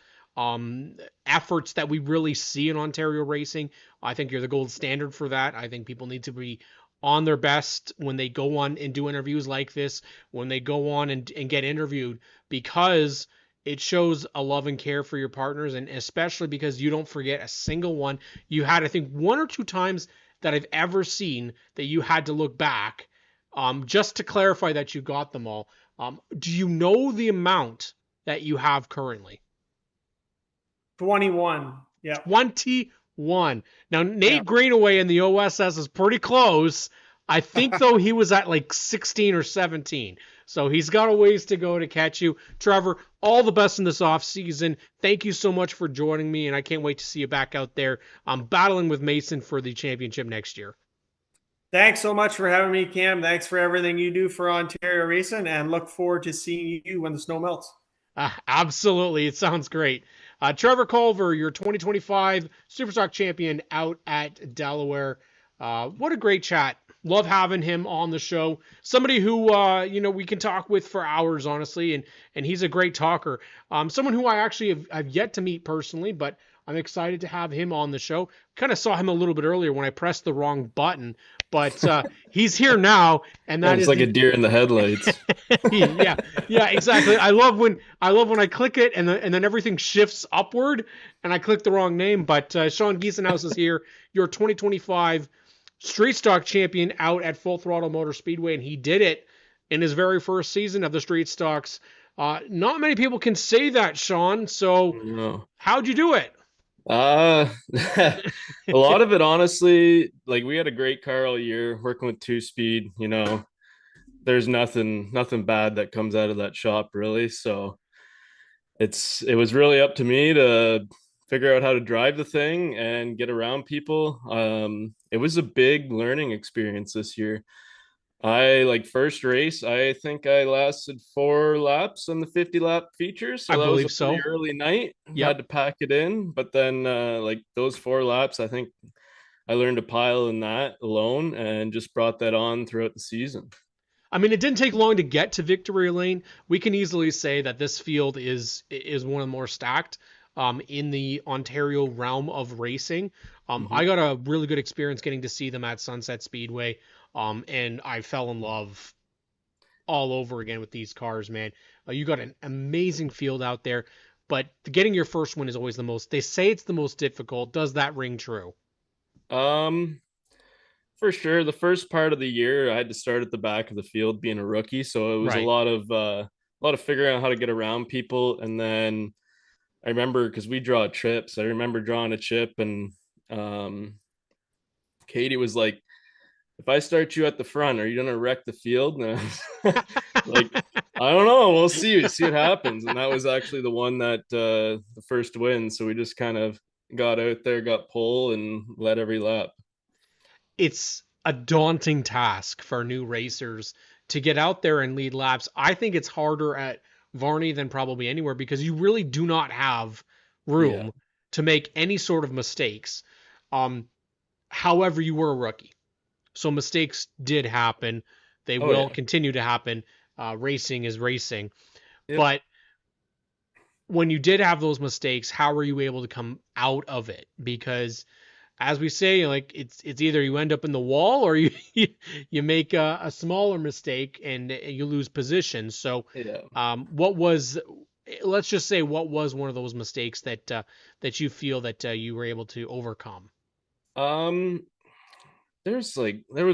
efforts that we really see in Ontario racing. I think you're the gold standard for that. I think people need to be on their best when they go on and do interviews like this, when they go on and get interviewed, because it shows a love and care for your partners, and especially because you don't forget a single one. You had, I think, one or two times that I've ever seen that you had to look back just to clarify that you got them all. Do you know the amount that you have currently? 21. Yeah. 21. Now, Nate Greenaway in the OSS is pretty close. I think, though, he was at like 16 or 17. So he's got a ways to go to catch you. Trevor, all the best in this offseason. Thank you so much for joining me, and I can't wait to see you back out there battling with Mason for the championship next year. Thanks so much for having me, Cam. Thanks for everything you do for Ontario racing, and look forward to seeing you when the snow melts. Absolutely. It sounds great. Trevor Culver, your 2025 Superstock champion out at Delaware. What a great chat. Love having him on the show. Somebody who, we can talk with for hours, honestly, and he's a great talker. Someone who I actually have yet to meet personally, but I'm excited to have him on the show. Kind of saw him a little bit earlier when I pressed the wrong button, but he's here now, and that is like a deer in the headlights. yeah, exactly. I love when I click it and then everything shifts upward, and I click the wrong name. But Sean Giesenhaus is here, your 2025 Street Stock champion out at Full Throttle Motor Speedway, and he did it in his very first season of the Street Stocks. Not many people can say that, Sean. So how'd you do it? A lot of it, honestly, like we had a great car all year working with 2-speed. There's nothing bad that comes out of that shop, really. So it was really up to me to figure out how to drive the thing and get around people. It was a big learning experience this year. First race, I think I lasted 4 laps on the 50-lap features. So I that believe was a pretty early night. Yep. Had to pack it in. But then those 4 laps, I think I learned to pile in that alone and just brought that on throughout the season. I mean, it didn't take long to get to victory lane. We can easily say that this field is one of the more stacked in the Ontario realm of racing. I got a really good experience getting to see them at Sunset Speedway. And I fell in love all over again with these cars, man. You got an amazing field out there. but getting your first win is always the most. They say it's the most difficult. Does that ring true? For sure. The first part of the year, I had to start at the back of the field being a rookie, so it was Right. a lot of figuring out how to get around people. And then I remember, because we draw trips, I remember drawing a chip, and Katie was like, "If I start you at the front, are you gonna wreck the field?" And I was like, "I don't know. We'll see what happens." And that was actually the one that the first win. So we just kind of got out there, got pole, and led every lap. It's a daunting task for new racers to get out there and lead laps. I think it's harder at Varney than probably anywhere because you really do not have Yeah. room to make any sort of mistakes. However, you were a rookie. So mistakes did happen. They Oh will yeah. continue to happen. Racing is racing. Yep. But when you did have those mistakes, how were you able to come out of it? Because as we say, like it's either you end up in the wall or you you make a smaller mistake and you lose position. So, Yeah. what was, let's just say, what was one of those mistakes that you feel that you were able to overcome? Um, there was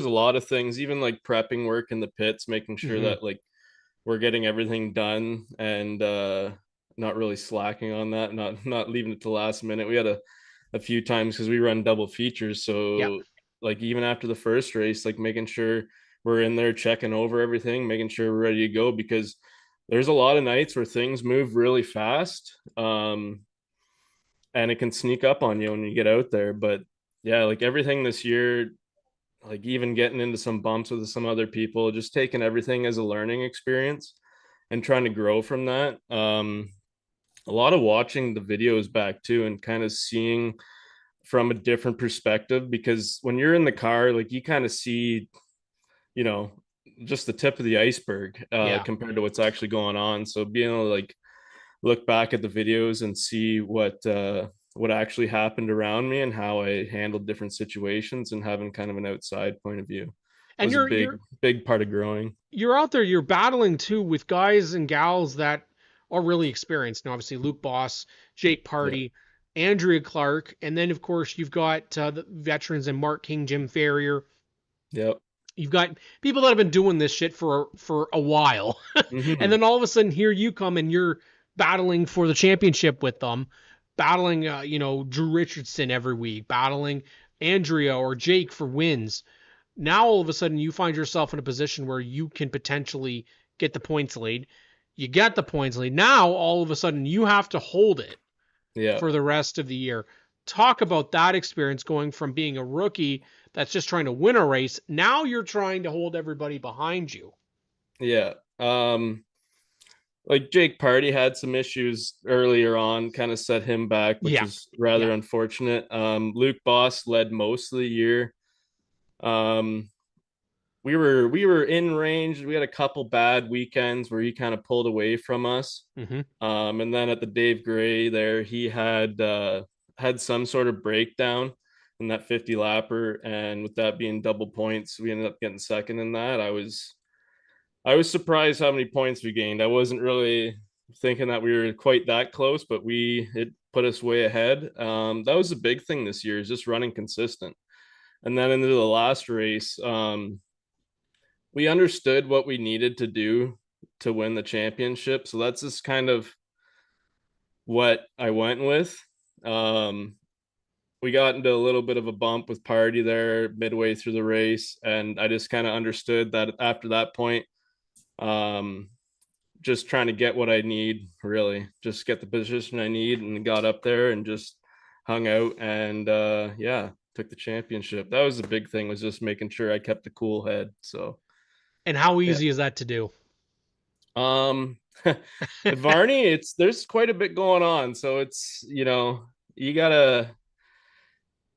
a lot of things, even like prepping work in the pits, making sure Hmm. that like we're getting everything done, and not really slacking on that, not leaving it to the last minute. We had a few times because we run double features, Yeah. so like even after the first race, like making sure we're in there checking over everything, making sure we're ready to go, because there's a lot of nights where things move really fast. And it can sneak up on you when you get out there. But yeah, like everything this year, like even getting into some bumps with some other people, just taking everything as a learning experience and trying to grow from that. A lot of watching the videos back too, and kind of seeing from a different perspective, because when you're in the car, like you kind of see, you know, just the tip of the iceberg Yeah. compared to what's actually going on. So being able to like look back at the videos and see what actually happened around me and how I handled different situations, and having kind of an outside point of view And was a big part of growing. you're out there, you're battling too with guys and gals that are really experienced. Now, obviously, Luke Boss, Jake Yeah. Party, Andrea Clark, and then of course you've got the veterans and Mark King, Jim Farrier. Yep. You've got people that have been doing this shit for a while, and Hmm. then all of a sudden here you come and you're battling for the championship with them, battling Drew Richardson every week, battling Andrea or Jake for wins. Now all of a sudden you find yourself in a position where you can potentially get the points lead. You get the points lead. Now all of a sudden you have to hold it Yeah. for the rest of the year. Talk about that experience going from being a rookie that's just trying to win a race. Now you're trying to hold everybody behind you. Yeah. Like Jake Party had some issues earlier on, kind of set him back, which Yeah. is rather Yeah. unfortunate. Luke Boss led most of the year. Um, we were in range. We had a couple bad weekends where he kind of pulled away from us. Mm-hmm. And then at the Dave Gray there, he had some sort of breakdown in that 50 lapper, and with that being double points, we ended up getting second in that. I was surprised how many points we gained. I wasn't really thinking that we were quite that close, but it put us way ahead. That was the big thing this year, is just running consistent. And then into the last race, we understood what we needed to do to win the championship. So that's just kind of what I went with. Um, we got into a little bit of a bump with Party there midway through the race, and I just kind of understood that after that point, um, just trying to get what I need, really, just get the position I need, and got up there and just hung out, and yeah, took the championship. That was the big thing, was just making sure I kept a cool head. So And how yeah. easy is that to do? At Varney, there's quite a bit going on, so it's, you gotta,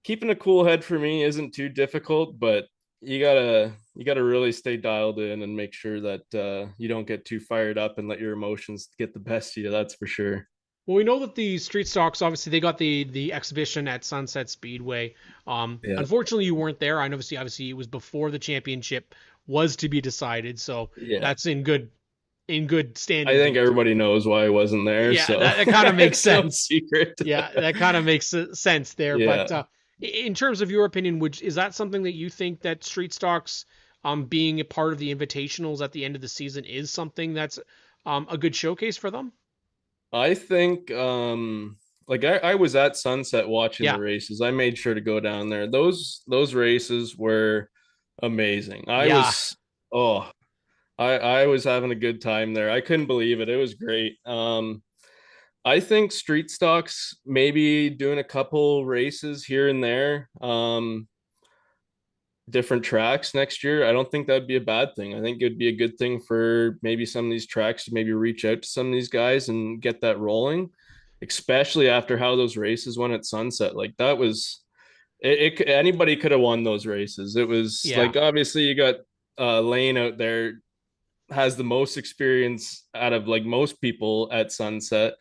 keeping a cool head for me isn't too difficult, but you gotta really stay dialed in and make sure that you don't get too fired up and let your emotions get the best of you. That's for sure. Well, we know that the street stocks, obviously, they got the exhibition at Sunset Speedway. Yeah. Unfortunately, you weren't there. I know, obviously, it was before the championship was to be decided, so Yeah. that's in good in good standing. I think everybody knows why I wasn't there. Yeah, So that kind of makes it's no sense. secret. Yeah, that kind of makes sense there. Yeah. But in terms of your opinion, is that something that you think that street stocks being a part of the invitationals at the end of the season is something that's a good showcase for them? I think like I was at Sunset watching Yeah, the races. I made sure to go down there. Those races were amazing. yeah, I was having a good time there. I couldn't believe it. It was great. I think street stocks maybe doing a couple races here and there, different tracks next year. I don't think that'd be a bad thing. I think it'd be a good thing for maybe some of these tracks to maybe reach out to some of these guys and get that rolling, especially after how those races went at Sunset. Like that was anybody could have won those races. It was yeah. like obviously you got Lane out there has the most experience out of like most people at Sunset.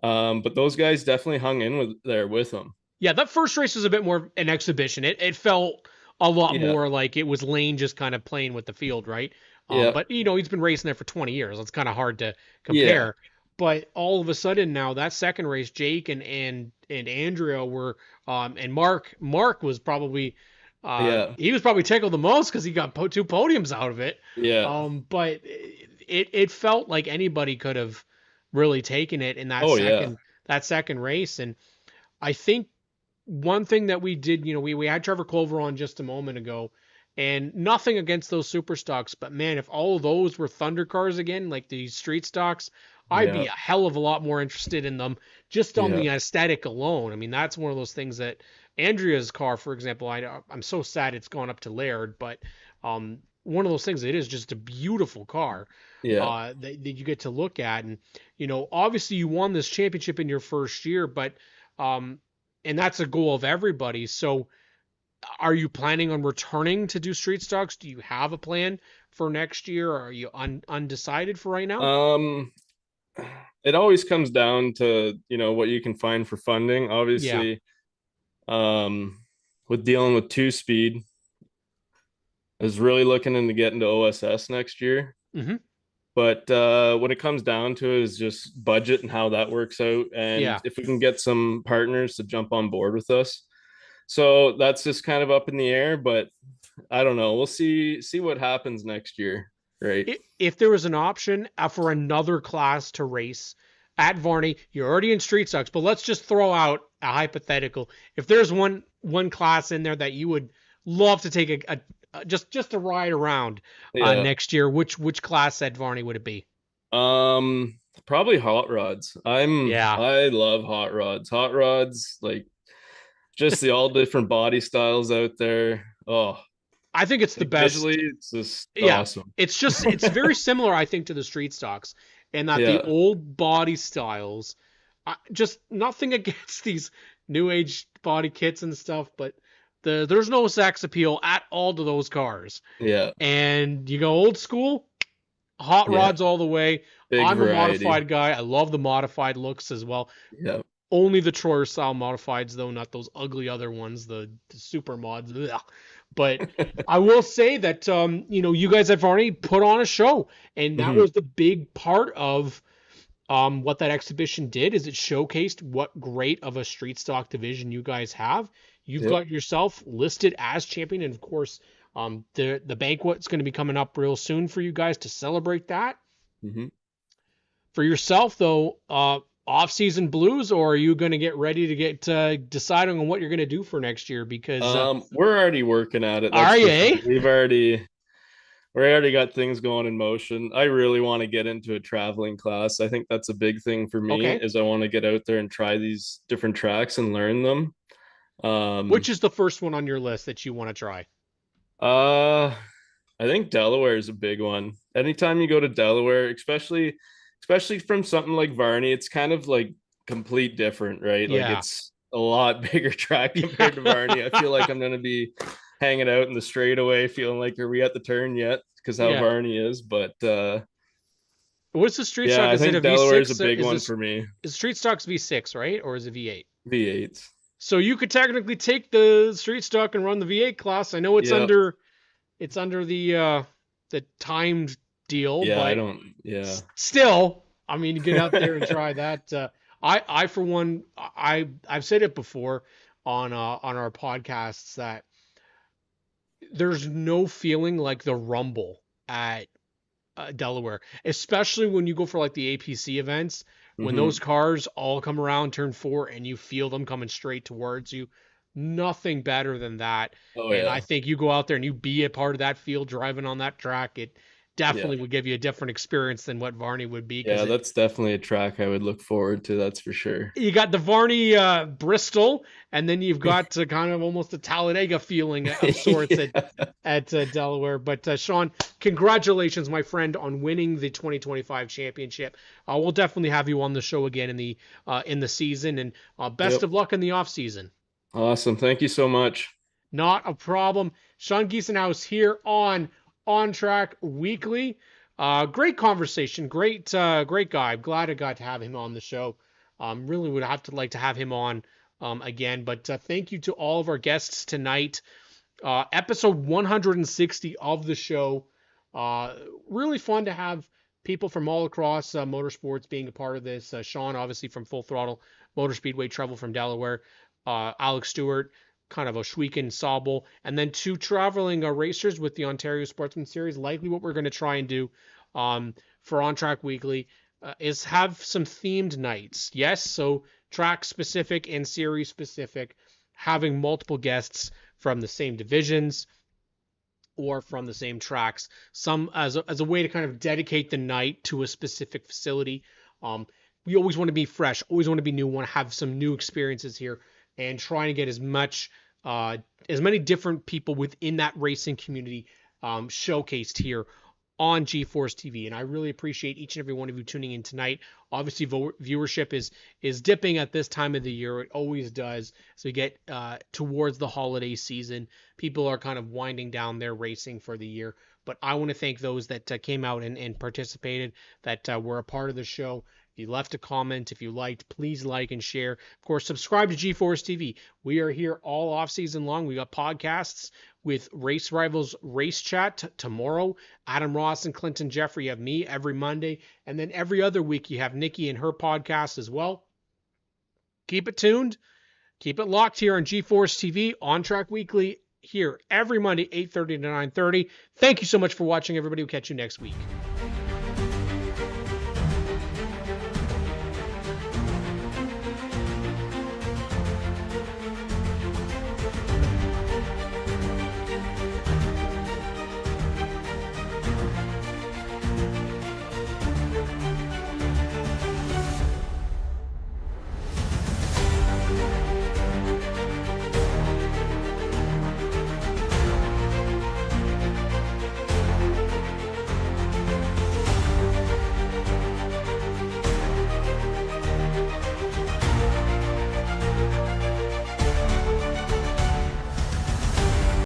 But those guys definitely hung in with them. Yeah, that first race was a bit more an exhibition. It felt a lot Yeah. more like it was Lane just kind of playing with the field, right? Yeah. But he's been racing there for 20 years. It's kind of hard to Yeah. compare. But all of a sudden now that second race, Jake and Andrea were and Mark was probably Yeah. he was probably tickled the most because he got two podiums out of it. Yeah. But it felt like anybody could have really taken it in Oh yeah. that second race. And I think one thing that we did, we had Trevor Clover on just a moment ago, and nothing against those super stocks, but man, if all of those were Thunder cars again, like these street stocks, I'd be Yeah. a hell of a lot more interested in them just on Yeah. the aesthetic alone. I mean, that's one of those things that Andrea's car, for example, I'm so sad it's gone up to Laird, but one of those things, it is just a beautiful car Yeah. that you get to look at. And, obviously you won this championship in your first year, but and that's a goal of everybody. So are you planning on returning to do street stocks? Do you have a plan for next year? Or are you undecided for right now? It always comes down to, what you can find for funding. Yeah. Obviously, with dealing with two speed, I was really looking into getting to OSS next year. Mm-hmm. But when it comes down to it is just budget and how that works out. And Yeah. if we can get some partners to jump on board with us. So that's just kind of up in the air, but I don't know. We'll see what happens next year. Right. If there was an option for another class to race at Varney, you're already in street stocks, but let's just throw out a hypothetical. If there's one class in there that you would love to take just a ride around next year, which class at Varney would it be? Probably hot rods. I love hot rods. Hot rods, like just the all different body styles out there. Oh, I think it's the best. Visually, it's just awesome. It's very similar, I think, to the street stocks, and that the old body styles, just nothing against these new age body kits and stuff, but there's no sex appeal at all to those cars. Yeah. And you go old school, hot rods all the way. I'm a modified guy. I love the modified looks as well. Yeah. Only the Troyer style modifieds, though, not those ugly other ones, the super mods. Ugh. But I will say that, you guys at Varney put on a show, and that was the big part of what that exhibition did, is it showcased what great of a street stock division you guys have. You've got yourself listed as champion, and of course, the banquet's going to be coming up real soon for you guys to celebrate that. Mm-hmm. For yourself, though, off-season blues, or are you going to get ready to get deciding on what you're going to do for next year? Because we're already working at it. Are you? We already got things going in motion. I really want to get into a traveling class. I think that's a big thing for me. Is I want to get out there and try these different tracks and learn them. Which is the first one on your list that you want to try? I think Delaware is a big one. Anytime you go to Delaware, especially from something like Varney, it's kind of like complete different, right? Yeah. Like it's a lot bigger track compared to Varney. I feel like I'm going to be hanging out in the straightaway feeling like, are we at the turn yet? Because how Varney is, but what's the street stock? I think Delaware is a big one for me. Is street stocks V6, right? Or is it V8? V8. So you could technically take the street stock and run the V8 class. I know it's under the timed deal, Yeah, I but don't. Yeah. still, I mean, get out there and try that. I for one, I've said it before on our podcasts that there's no feeling like the rumble at Delaware, especially when you go for like the APC events, when Hmm. those cars all come around turn 4 and you feel them coming straight towards you. Nothing better than that. Oh And I yeah. think you go out there and you be a part of that field driving on that track, it Yeah. definitely would give you a different experience than what Varney would be because Yeah, it that's definitely a track I would look forward to. That's for sure. you got the Varney Bristol, and then you've got kind of almost a Talladega feeling of sorts Yeah. at Delaware. But Sean, congratulations, my friend, on winning the 2025 championship. We'll definitely have you on the show again in the season, and best Yep. of luck in the off season. Awesome. Thank you so much. Not a problem. Sean Giesenhaus here on ONTrack Weekly. Great conversation. Great guy. I'm glad I got to have him on the show. Really would have to like to have him on again. But thank you to all of our guests tonight. Episode 160 of the show. Really fun to have people from all across motorsports being a part of this. Sean, obviously from Full Throttle Motor Speedway Travel from Delaware. Alex Stewart, kind of Oshweek Sobel, and then 2 traveling racers with the Ontario Sportsman Series. Likely what we're going to try and do for ONTrack Weekly is have some themed nights. Yes, so track specific and series specific, having multiple guests from the same divisions or from the same tracks, some as a way to kind of dedicate the night to a specific facility. We always want to be fresh, always want to be new, want to have some new experiences here, and trying to get as many different people within that racing community showcased here on GeForce TV. And I really appreciate each and every one of you tuning in tonight. Obviously, viewership is dipping at this time of the year. It always does. So we get towards the holiday season. People are kind of winding down their racing for the year. But I want to thank those that came out and participated, that were a part of the show. If you left a comment, if you liked, please like and share. Of course, subscribe to GeForce TV. We are here all off season long. We got podcasts with Race Rivals Race Chat tomorrow. Adam Ross and Clinton Jeffrey have me every Monday. And then every other week you have Nikki and her podcast as well. Keep it tuned. Keep it locked here on GeForce TV, ONTrack Weekly, here every Monday, 8:30 to 9:30. Thank you so much for watching, everybody. We'll catch you next week.